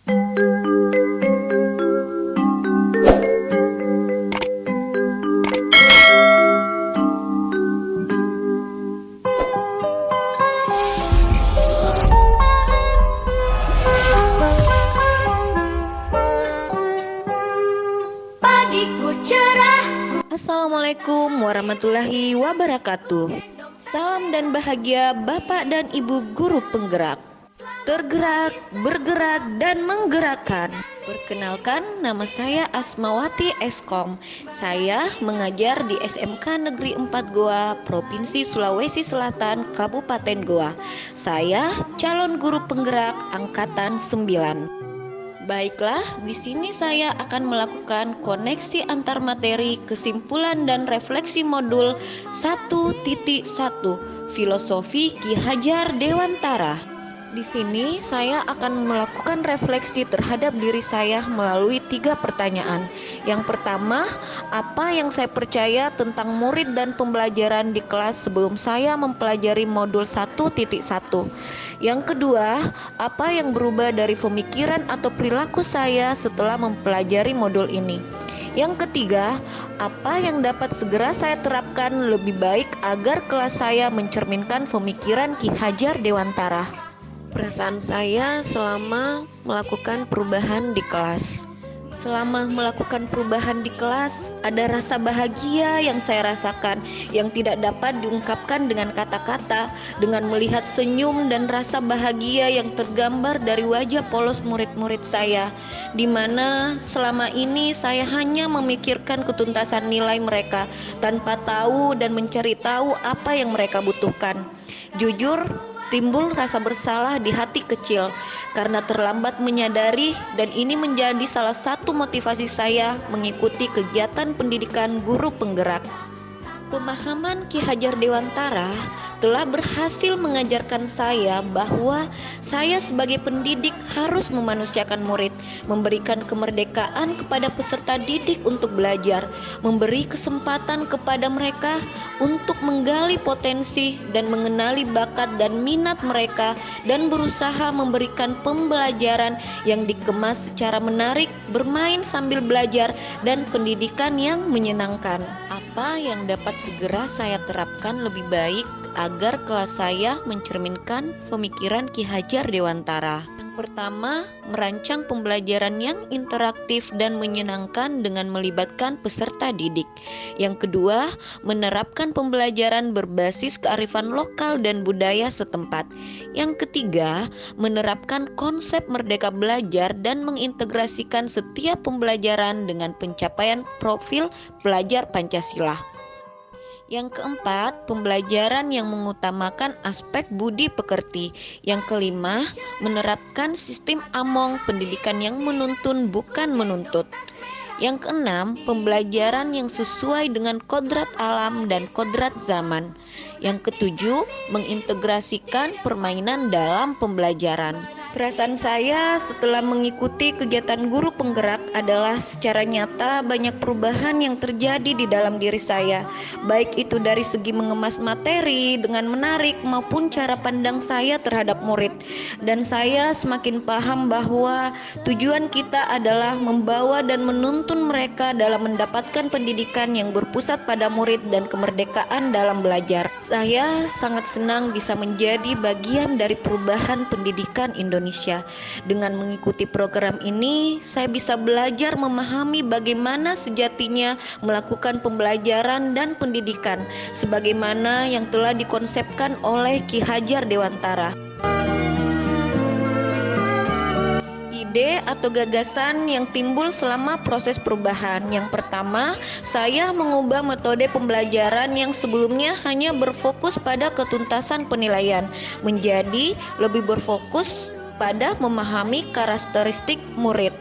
Assalamualaikum warahmatullahi wabarakatuh. Salam dan bahagia Bapak dan Ibu guru penggerak. Tergerak, bergerak, dan menggerakkan. Perkenalkan, nama saya Asmawati Eskom. Saya mengajar di SMK Negeri 4 Goa, Provinsi Sulawesi Selatan, Kabupaten Goa. Saya calon guru penggerak angkatan 9. Baiklah, di sini saya akan melakukan koneksi antar materi, kesimpulan dan refleksi modul 1.1 Filosofi Ki Hajar Dewantara. Di sini saya akan melakukan refleksi terhadap diri saya melalui 3 pertanyaan. Yang pertama, apa yang saya percaya tentang murid dan pembelajaran di kelas sebelum saya mempelajari modul 1.1. Yang kedua, apa yang berubah dari pemikiran atau perilaku saya setelah mempelajari modul ini. Yang ketiga, apa yang dapat segera saya terapkan lebih baik agar kelas saya mencerminkan pemikiran Ki Hajar Dewantara. Perasaan saya selama melakukan perubahan di kelas. Selama melakukan perubahan di kelas, ada rasa bahagia yang saya rasakan yang tidak dapat diungkapkan dengan kata-kata, dengan melihat senyum dan rasa bahagia yang tergambar dari wajah polos murid-murid saya, di mana selama ini saya hanya memikirkan ketuntasan nilai mereka tanpa tahu dan mencari tahu apa yang mereka butuhkan. Jujur, timbul rasa bersalah di hati kecil karena terlambat menyadari, dan ini menjadi salah satu motivasi saya mengikuti kegiatan pendidikan guru penggerak. Pemahaman Ki Hajar Dewantara telah berhasil mengajarkan saya bahwa saya sebagai pendidik harus memanusiakan murid, memberikan kemerdekaan kepada peserta didik untuk belajar, memberi kesempatan kepada mereka untuk menggali potensi dan mengenali bakat dan minat mereka, dan berusaha memberikan pembelajaran yang dikemas secara menarik, bermain sambil belajar, dan pendidikan yang menyenangkan. Apa yang dapat segera saya terapkan lebih baik agar kelas saya mencerminkan pemikiran Ki Hajar Dewantara? Yang pertama, merancang pembelajaran yang interaktif dan menyenangkan dengan melibatkan peserta didik. Yang kedua, menerapkan pembelajaran berbasis kearifan lokal dan budaya setempat. Yang ketiga, menerapkan konsep merdeka belajar dan mengintegrasikan setiap pembelajaran dengan pencapaian profil pelajar Pancasila. Yang keempat, pembelajaran yang mengutamakan aspek budi pekerti. Yang kelima, menerapkan sistem AMONG, pendidikan yang menuntun bukan menuntut. Yang keenam, pembelajaran yang sesuai dengan kodrat alam dan kodrat zaman. Yang ketujuh, mengintegrasikan permainan dalam pembelajaran. Perasaan saya setelah mengikuti kegiatan guru penggerak adalah secara nyata banyak perubahan yang terjadi di dalam diri saya, baik itu dari segi mengemas materi dengan menarik maupun cara pandang saya terhadap murid. Dan saya semakin paham bahwa tujuan kita adalah membawa dan menuntun mereka dalam mendapatkan pendidikan yang berpusat pada murid dan kemerdekaan dalam belajar. Saya sangat senang bisa menjadi bagian dari perubahan pendidikan Indonesia. Dengan mengikuti program ini, saya bisa belajar memahami bagaimana sejatinya melakukan pembelajaran dan pendidikan sebagaimana yang telah dikonsepkan oleh Ki Hajar Dewantara. Ide atau gagasan yang timbul selama proses perubahan. Yang pertama, saya mengubah metode pembelajaran yang sebelumnya hanya berfokus pada ketuntasan penilaian menjadi lebih berfokus pada memahami karakteristik murid.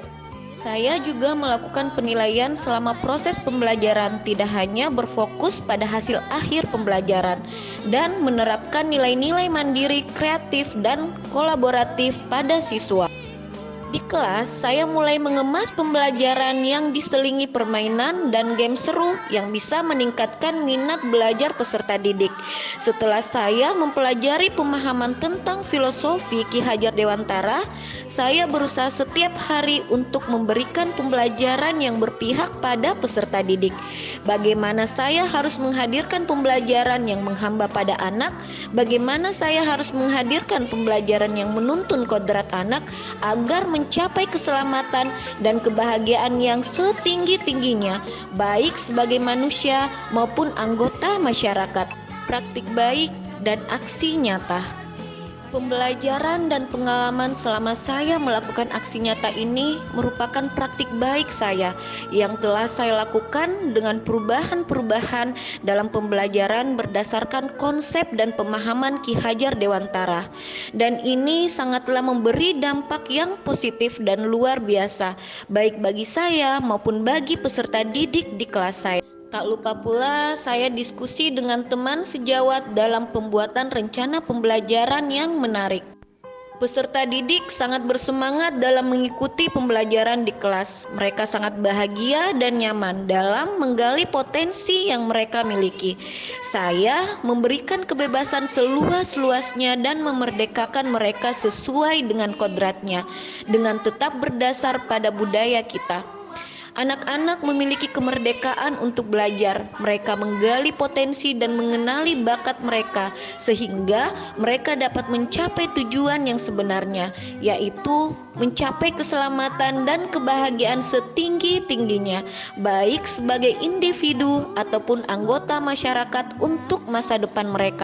Saya juga melakukan penilaian selama proses pembelajaran, tidak hanya berfokus pada hasil akhir pembelajaran, dan menerapkan nilai-nilai mandiri, kreatif, dan kolaboratif pada siswa. Di kelas, saya mulai mengemas pembelajaran yang diselingi permainan dan game seru yang bisa meningkatkan minat belajar peserta didik. Setelah saya mempelajari pemahaman tentang filosofi Ki Hajar Dewantara, saya berusaha setiap hari untuk memberikan pembelajaran yang berpihak pada peserta didik. Bagaimana saya harus menghadirkan pembelajaran yang menghamba pada anak, bagaimana saya harus menghadirkan pembelajaran yang menuntun kodrat anak agar mencapai keselamatan dan kebahagiaan yang setinggi-tingginya, baik sebagai manusia maupun anggota masyarakat. Praktik baik dan aksi nyata. Pembelajaran dan pengalaman selama saya melakukan aksi nyata ini merupakan praktik baik saya yang telah saya lakukan dengan perubahan-perubahan dalam pembelajaran berdasarkan konsep dan pemahaman Ki Hajar Dewantara. Dan ini sangatlah memberi dampak yang positif dan luar biasa, baik bagi saya maupun bagi peserta didik di kelas saya. Tak lupa pula saya diskusi dengan teman sejawat dalam pembuatan rencana pembelajaran yang menarik. Peserta didik sangat bersemangat dalam mengikuti pembelajaran di kelas. Mereka sangat bahagia dan nyaman dalam menggali potensi yang mereka miliki. Saya memberikan kebebasan seluas-luasnya dan memerdekakan mereka sesuai dengan kodratnya, dengan tetap berdasar pada budaya kita. Anak-anak memiliki kemerdekaan untuk belajar. Mereka menggali potensi dan mengenali bakat mereka sehingga mereka dapat mencapai tujuan yang sebenarnya, yaitu mencapai keselamatan dan kebahagiaan setinggi-tingginya, baik sebagai individu ataupun anggota masyarakat untuk masa depan mereka.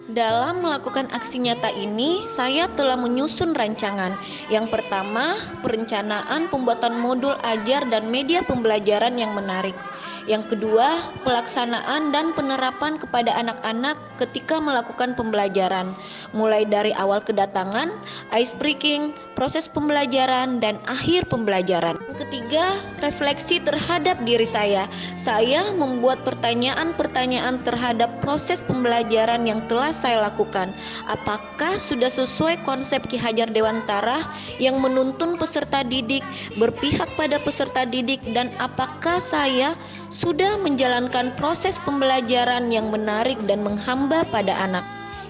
Dalam melakukan aksi nyata ini, saya telah menyusun rancangan. Yang pertama, perencanaan pembuatan modul ajar dan media pembelajaran yang menarik. Yang kedua, pelaksanaan dan penerapan kepada anak-anak ketika melakukan pembelajaran, mulai dari awal kedatangan, ice breaking, proses pembelajaran, dan akhir pembelajaran. Yang ketiga, refleksi terhadap diri saya. Saya membuat pertanyaan-pertanyaan terhadap proses pembelajaran yang telah saya lakukan. Apakah sudah sesuai konsep Ki Hajar Dewantara yang menuntun peserta didik, berpihak pada peserta didik, dan apakah saya sudah menjalankan proses pembelajaran yang menarik dan menghamba pada anak.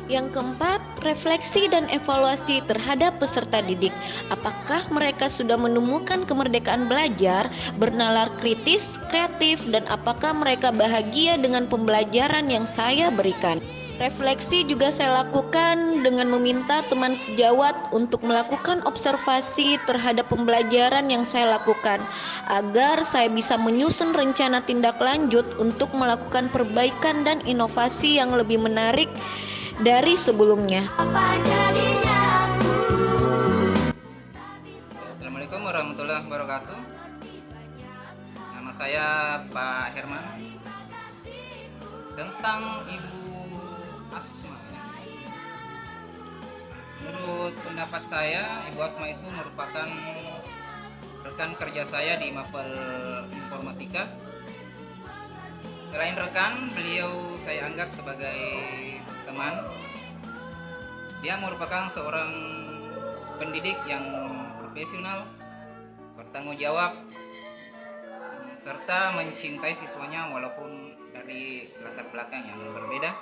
Yang keempat, refleksi dan evaluasi terhadap peserta didik. Apakah mereka sudah menemukan kemerdekaan belajar, bernalar kritis, kreatif, dan apakah mereka bahagia dengan pembelajaran yang saya berikan? Refleksi juga saya lakukan dengan meminta teman sejawat untuk melakukan observasi terhadap pembelajaran yang saya lakukan, agar saya bisa menyusun rencana tindak lanjut untuk melakukan perbaikan dan inovasi yang lebih menarik dari sebelumnya. Assalamualaikum warahmatullahi wabarakatuh. Nama saya Pak Herman. Tentang Ibu Asma, menurut pendapat saya, Ibu Asma itu merupakan rekan kerja saya di Mapel Informatika. Selain rekan, beliau saya anggap sebagai teman. Dia merupakan seorang pendidik yang profesional, bertanggung jawab, serta mencintai siswanya walaupun dari latar belakang yang berbeda.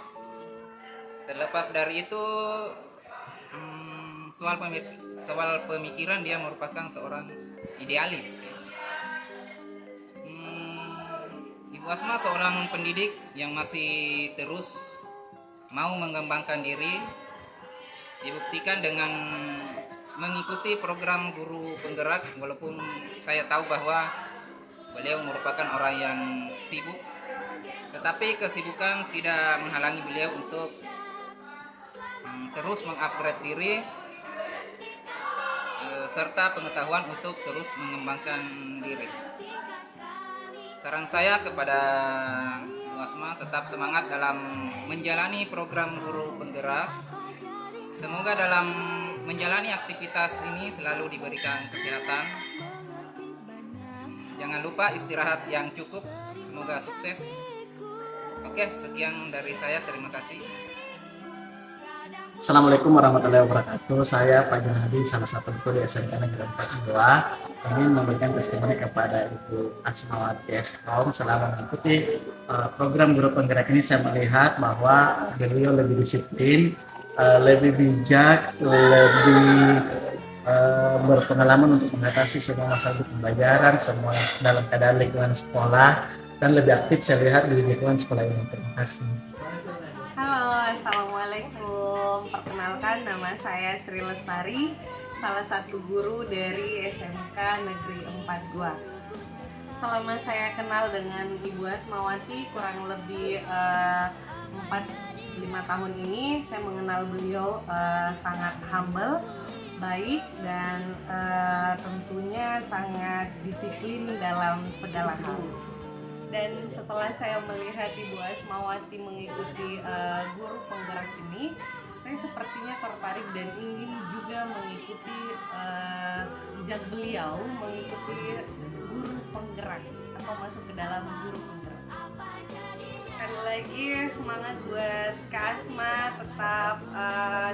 Terlepas dari itu, soal pemikiran dia merupakan seorang idealis. Ibu Asma seorang pendidik yang masih terus mau mengembangkan diri, dibuktikan dengan mengikuti program guru penggerak, walaupun saya tahu bahwa beliau merupakan orang yang sibuk, tetapi kesibukan tidak menghalangi beliau untuk terus mengupgrade diri serta pengetahuan untuk terus mengembangkan diri. Saran saya kepada Bu Asma, tetap semangat dalam menjalani program guru penggerak. Semoga dalam menjalani aktivitas ini selalu diberikan kesehatan. Jangan lupa istirahat yang cukup. Semoga sukses. Oke, sekian dari saya. Terima kasih. Assalamualaikum warahmatullahi wabarakatuh. Saya Pak Junadi, salah satu guru di SMK Negeri 42, ingin memberikan testimoni kepada Ibu Asmawati SKOM. Selama mengikuti program guru penggerak ini, saya melihat bahwa beliau lebih disiplin, lebih bijak, lebih berpengalaman untuk mengatasi semua masalah pembelajaran, semua dalam keadaan lingkungan sekolah, dan lebih aktif saya lihat di lingkungan sekolah ini. Terima kasih. Halo, Assalamualaikum. Perkenalkan, nama saya Sri Lestari, salah satu guru dari SMK Negeri 4 Gua. Selama saya kenal dengan Ibu Asmawati kurang lebih 4-5 tahun ini, saya mengenal beliau sangat humble, baik, dan tentunya sangat disiplin dalam segala hal. Dan setelah saya melihat Ibu Asmawati mengikuti guru penggerak ini, saya sepertinya tertarik dan ingin juga mengikuti jejak beliau, mengikuti guru penggerak atau masuk ke dalam guru penggerak. Sekali lagi semangat buat Kak Asma, tetap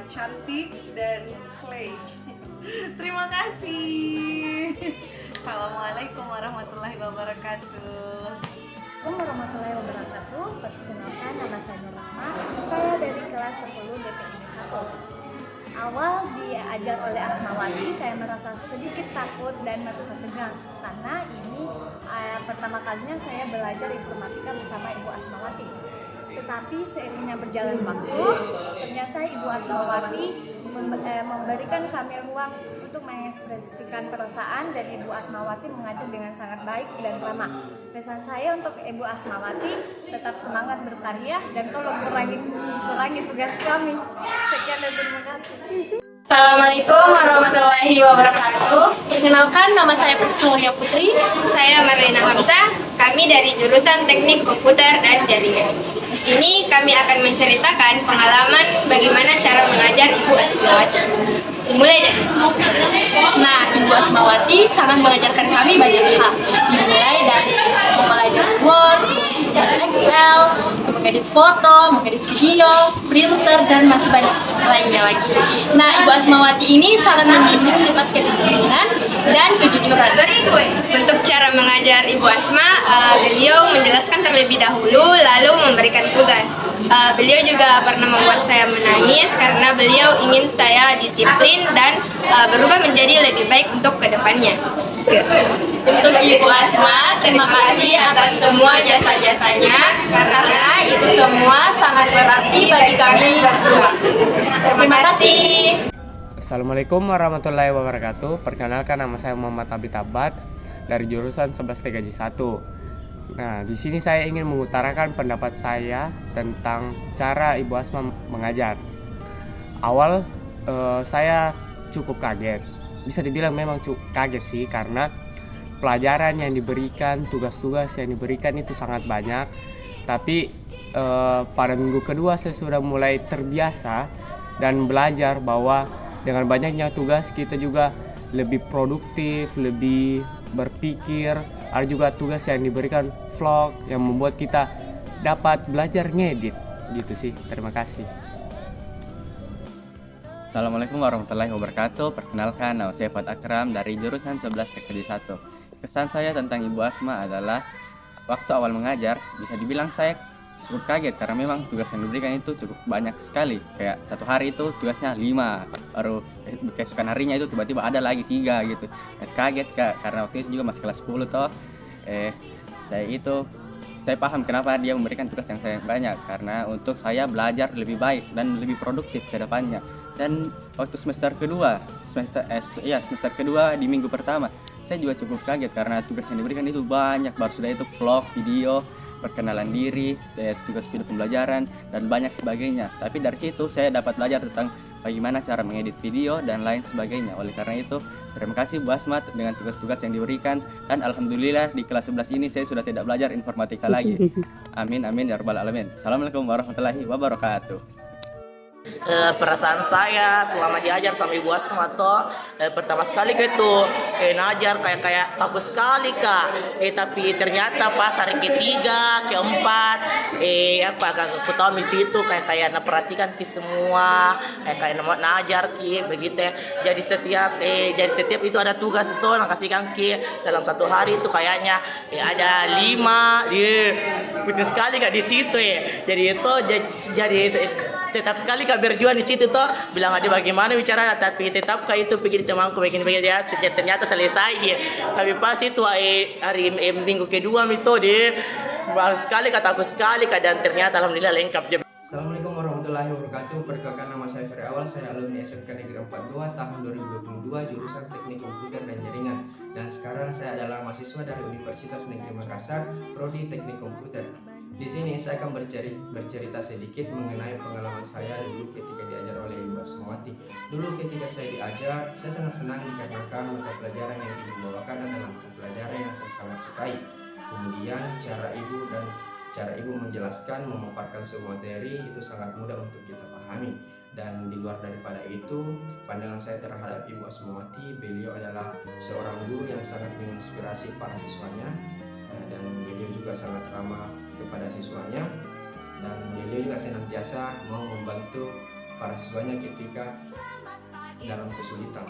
cantik dan slay. Terima kasih. Assalamualaikum warahmatullahi wabarakatuh. Assalamualaikum warahmatullahi wabarakatuh. Perkenalkan, nama saya Nur Rahma. Saya dari kelas 10 DPID 1. Awal diajar oleh Asmawati, saya merasa sedikit takut dan merasa tegang karena ini pertama kalinya saya belajar informatika bersama Ibu Asmawati. Tetapi seiringnya berjalan waktu, ternyata Ibu Asmawati memberikan kami ruang untuk mengekspresikan perasaan, dan Ibu Asmawati mengajar dengan sangat baik dan ramah. Pesan saya untuk Ibu Asmawati, tetap semangat berkarya dan tolong kurangi tugas kami. Sekian dan terima kasih. Assalamualaikum warahmatullahi wabarakatuh. Perkenalkan, nama saya Prasetya Putri. Saya Marlina Hamzah. Kami dari jurusan Teknik Komputer dan Jaringan. Di sini kami akan menceritakan pengalaman bagaimana cara mengajar Ibu Asmawati. Dimulai dari Ibu Asmawati sangat mengajarkan kami banyak hal. Dimulai dari mempelajari Word, Excel, mengedit foto, mengedit video, printer, dan masih banyak lainnya lagi. Ibu Asmawati ini sangat menunjukkan sifat kedisiplinan dan kejujuran. Untuk cara mengajar Ibu Asma, beliau menjelaskan terlebih dahulu, lalu memberikan tugas. Beliau juga pernah membuat saya menangis karena beliau ingin saya disiplin dan berubah menjadi lebih baik untuk kedepannya. Untuk Ibu Asma, terima kasih atas semua jasa-jasanya karena itu semua sangat berarti bagi kami berdua. Terima kasih. Assalamualaikum warahmatullahi wabarakatuh. Perkenalkan, nama saya Muhammad Abi Tabat dari jurusan 11 TKJ 1. Di sini saya ingin mengutarakan pendapat saya tentang cara Ibu Asma mengajar. Awal saya cukup kaget. Bisa dibilang memang cukup kaget sih, karena pelajaran yang diberikan, tugas-tugas yang diberikan itu sangat banyak. Tapi pada minggu kedua saya sudah mulai terbiasa dan belajar bahwa dengan banyaknya tugas kita juga lebih produktif, lebih berpikir. Ada juga tugas yang diberikan vlog yang membuat kita dapat belajar ngedit gitu sih. Terima kasih. Assalamualaikum warahmatullahi wabarakatuh. Perkenalkan, nama saya Fuad Akram dari jurusan 11 TKJ 1. Kesan saya tentang Ibu Asma adalah waktu awal mengajar bisa dibilang saya cukup kaget karena memang tugas yang diberikan itu cukup banyak sekali. Kayak satu hari itu tugasnya 5, baru keesokan harinya itu tiba-tiba ada lagi 3 gitu. Dan kaget karena waktu itu juga masih kelas 10 toh. Saya paham kenapa dia memberikan tugas yang sangat banyak, karena untuk saya belajar lebih baik dan lebih produktif ke depannya. Dan waktu semester kedua di minggu pertama saya juga cukup kaget karena tugas yang diberikan itu banyak, baru sudah itu vlog, video, perkenalan diri, tugas video pembelajaran, dan banyak sebagainya. Tapi dari situ saya dapat belajar tentang bagaimana cara mengedit video dan lain sebagainya. Oleh karena itu, terima kasih Bu Asma dengan tugas-tugas yang diberikan, dan alhamdulillah di kelas 11 ini saya sudah tidak belajar informatika lagi. Amin amin ya rabbal alamin. Assalamualaikum warahmatullahi wabarakatuh. Perasaan saya selama diajar sama Ibu Asma toh, pertama sekali gitu najar kayak takut sekali Kak, tapi ternyata pas hari ketiga keempat aku tahu misi itu kayak perhatikan ki semua kayak najar ki begitu ya. Jadi setiap itu ada tugas tuh yang kasihkan ki dalam satu hari itu kayaknya ada 5 putih sekali Kak di situ ya. Jadi tetap sekali Kak berjuang di situ toh, bilang ada bagaimana bicara, tapi tetap Kak itu pikir temanku begini ya, ternyata selesai ya. Tapi pas itu hari minggu kedua itu dia baru sekali kataku sekali Kak, dan ternyata alhamdulillah lengkap dia. Assalamualaikum warahmatullahi wabarakatuh. Perkenalkan, nama saya Ferry Awal. Saya alumni SMK Negeri 42 tahun 2022 jurusan Teknik Komputer dan Jaringan. Dan sekarang saya adalah mahasiswa dari Universitas Negeri Makassar, prodi Teknik Komputer. Di sini saya akan bercerita sedikit mengenai pengalaman saya dulu ketika diajar oleh Ibu Asmawati. Dulu ketika saya diajar, saya sangat senang dikarenakan mata pelajaran yang Ibu bawakan adalah mata pelajaran yang saya sangat sukai. Kemudian cara Ibu menjelaskan, memaparkan sebuah materi itu sangat mudah untuk kita pahami. Dan di luar daripada itu, pandangan saya terhadap Ibu Asmawati, beliau adalah seorang guru yang sangat menginspirasi para siswanya, dan beliau juga sangat ramah kepada siswanya, dan beliau juga senantiasa mau membantu para siswanya ketika dalam kesulitan.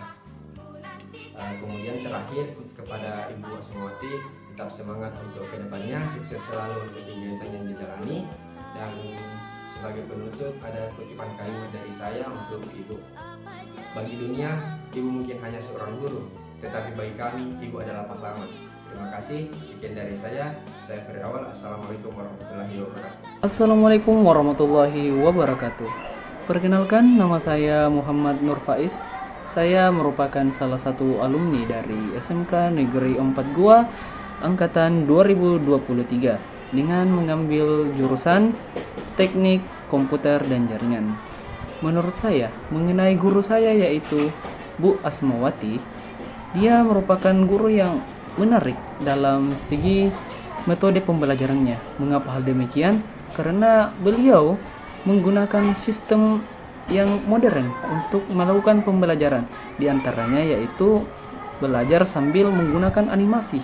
Kemudian terakhir kepada Ibu Asmawati, tetap semangat untuk kedepannya, sukses selalu untuk kegiatan yang dijalani. Dan sebagai penutup ada kutipan kalimat dari saya untuk Ibu. Bagi dunia, Ibu mungkin hanya seorang guru, tetapi bagi kami, Ibu adalah pahlawan. Terima kasih, sekian dari saya Ferry Awal. Assalamualaikum warahmatullahi wabarakatuh. Assalamualaikum warahmatullahi wabarakatuh. Perkenalkan, nama saya Muhammad Nur Faiz. Saya merupakan salah satu alumni dari SMK Negeri 4 Gua angkatan 2023 dengan mengambil jurusan Teknik Komputer dan Jaringan. Menurut saya, mengenai guru saya yaitu Bu Asmawati, dia merupakan guru yang menarik dalam segi metode pembelajarannya. Mengapa hal demikian? Karena beliau menggunakan sistem yang modern untuk melakukan pembelajaran. Di antaranya yaitu belajar sambil menggunakan animasi.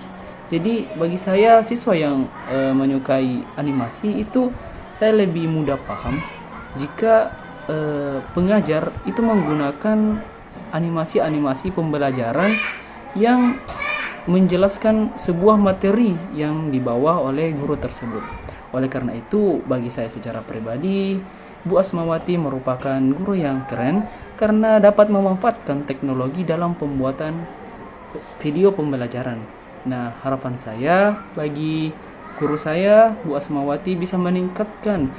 Jadi bagi saya, siswa yang menyukai animasi itu saya lebih mudah paham jika pengajar itu menggunakan animasi-animasi pembelajaran yang menjelaskan sebuah materi yang dibawa oleh guru tersebut. Oleh karena itu, bagi saya secara pribadi, Bu Asmawati merupakan guru yang keren karena dapat memanfaatkan teknologi dalam pembuatan video pembelajaran. Nah, harapan saya bagi guru saya, Bu Asmawati, bisa meningkatkan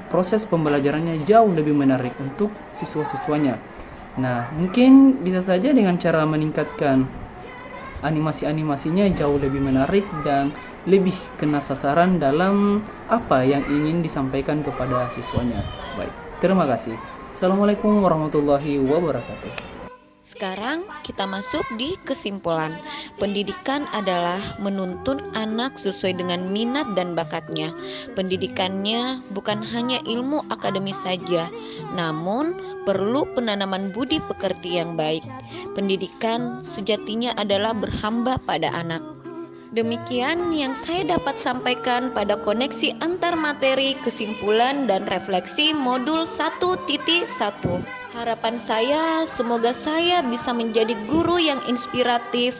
proses pembelajarannya jauh lebih menarik untuk siswa-siswanya. Nah, mungkin bisa saja dengan cara meningkatkan animasi-animasinya jauh lebih menarik dan lebih kena sasaran dalam apa yang ingin disampaikan kepada siswanya. Baik, terima kasih. Assalamualaikum warahmatullahi wabarakatuh. Sekarang kita masuk di kesimpulan. Pendidikan adalah menuntun anak sesuai dengan minat dan bakatnya. Pendidikannya bukan hanya ilmu akademis saja, namun perlu penanaman budi pekerti yang baik. Pendidikan sejatinya adalah berhamba pada anak. Demikian yang saya dapat sampaikan pada koneksi antar materi, kesimpulan, dan refleksi modul 1.1. Harapan saya, semoga saya bisa menjadi guru yang inspiratif,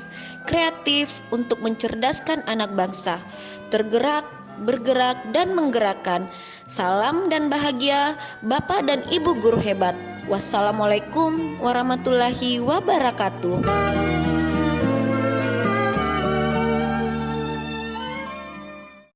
kreatif untuk mencerdaskan anak bangsa, tergerak, bergerak, dan menggerakkan. Salam dan bahagia, Bapak dan Ibu guru hebat. Wassalamualaikum warahmatullahi wabarakatuh.